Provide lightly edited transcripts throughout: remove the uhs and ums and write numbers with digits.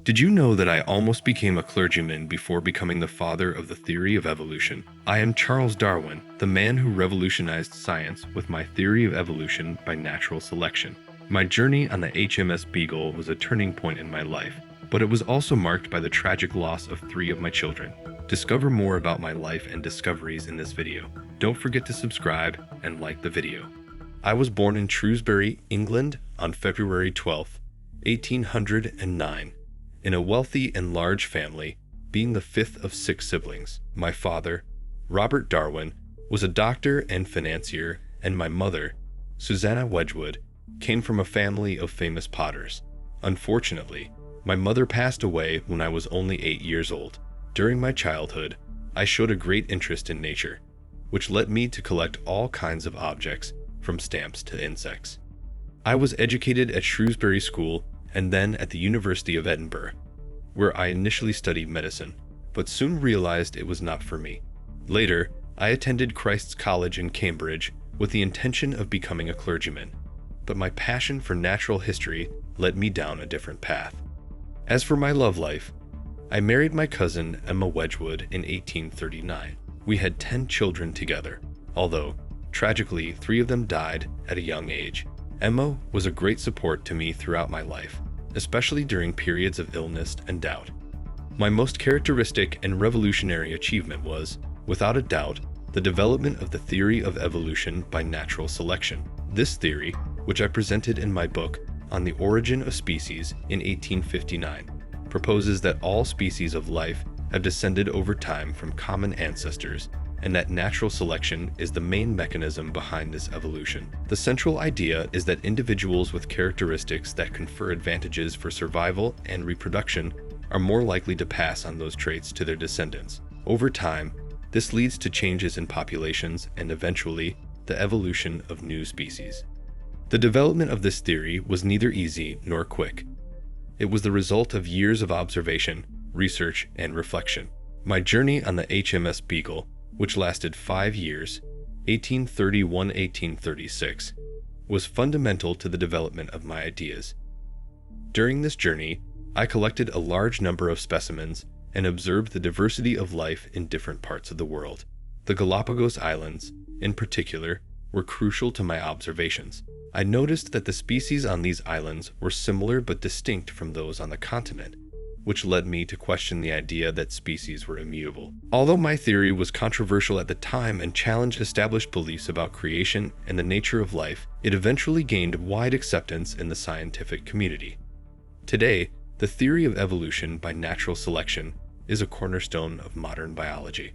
Did you know that I almost became a clergyman before becoming the father of the theory of evolution? I am Charles Darwin, the man who revolutionized science with my theory of evolution by natural selection. My journey on the HMS Beagle was a turning point in my life, but it was also marked by the tragic loss of 3 of my children. Discover more about my life and discoveries in this video. Don't forget to subscribe and like the video. I was born in Shrewsbury, England on February 12, 1809. In a wealthy and large family, being the 5th of 6 siblings. My father, Robert Darwin, was a doctor and financier, and my mother, Susanna Wedgwood, came from a family of famous potters. Unfortunately, my mother passed away when I was only 8 years old. During my childhood, I showed a great interest in nature, which led me to collect all kinds of objects, from stamps to insects. I was educated at Shrewsbury School and then at the University of Edinburgh, where I initially studied medicine, but soon realized it was not for me. Later, I attended Christ's College in Cambridge with the intention of becoming a clergyman, but my passion for natural history led me down a different path. As for my love life, I married my cousin Emma Wedgwood in 1839. We had 10 children together, although, tragically, 3 of them died at a young age. Emma was a great support to me throughout my life, especially during periods of illness and doubt. My most characteristic and revolutionary achievement was, without a doubt, the development of the theory of evolution by natural selection. This theory, which I presented in my book On the Origin of Species in 1859, proposes that all species of life have descended over time from common ancestors, and that natural selection is the main mechanism behind this evolution. The central idea is that individuals with characteristics that confer advantages for survival and reproduction are more likely to pass on those traits to their descendants. Over time, this leads to changes in populations and eventually the evolution of new species. The development of this theory was neither easy nor quick. It was the result of years of observation, research, and reflection. My journey on the HMS Beagle, which lasted 5 years, 1831-1836, was fundamental to the development of my ideas. During this journey, I collected a large number of specimens and observed the diversity of life in different parts of the world. The Galapagos Islands, in particular, were crucial to my observations. I noticed that the species on these islands were similar but distinct from those on the continent, which led me to question the idea that species were immutable. Although my theory was controversial at the time and challenged established beliefs about creation and the nature of life, it eventually gained wide acceptance in the scientific community. Today, the theory of evolution by natural selection is a cornerstone of modern biology.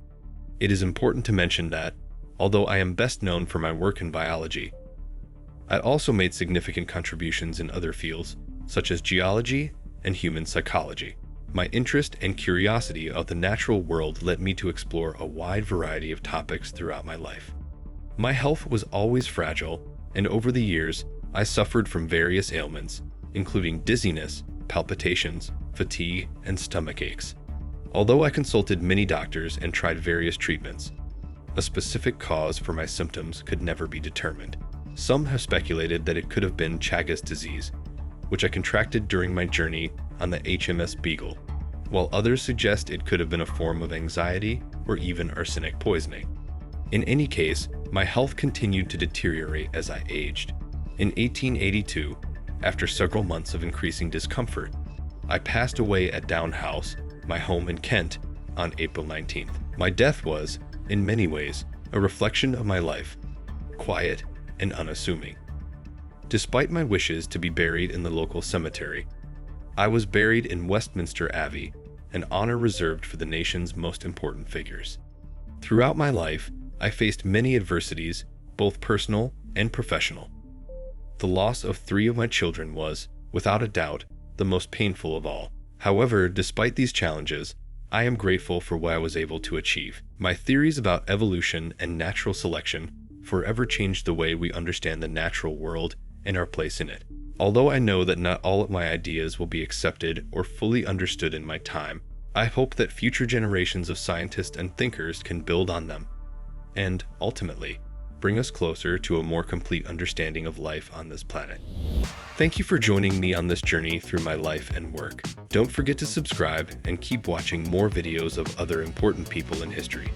It is important to mention that, although I am best known for my work in biology, I also made significant contributions in other fields, such as geology and human psychology. My interest and curiosity of the natural world led me to explore a wide variety of topics throughout my life. My health was always fragile, and over the years, I suffered from various ailments, including dizziness, palpitations, fatigue, and stomach aches. Although I consulted many doctors and tried various treatments, a specific cause for my symptoms could never be determined. Some have speculated that it could have been Chagas disease, which I contracted during my journey on the HMS Beagle, while others suggest it could have been a form of anxiety or even arsenic poisoning. In any case, my health continued to deteriorate as I aged. In 1882, after several months of increasing discomfort, I passed away at Down House, my home in Kent, on April 19th. My death was, in many ways, a reflection of my life, quiet and unassuming. Despite my wishes to be buried in the local cemetery, I was buried in Westminster Abbey, an honor reserved for the nation's most important figures. Throughout my life, I faced many adversities, both personal and professional. The loss of 3 of my children was, without a doubt, the most painful of all. However, despite these challenges, I am grateful for what I was able to achieve. My theories about evolution and natural selection forever changed the way we understand the natural world and our place in it. Although I know that not all of my ideas will be accepted or fully understood in my time, I hope that future generations of scientists and thinkers can build on them, and, ultimately, bring us closer to a more complete understanding of life on this planet. Thank you for joining me on this journey through my life and work. Don't forget to subscribe and keep watching more videos of other important people in history.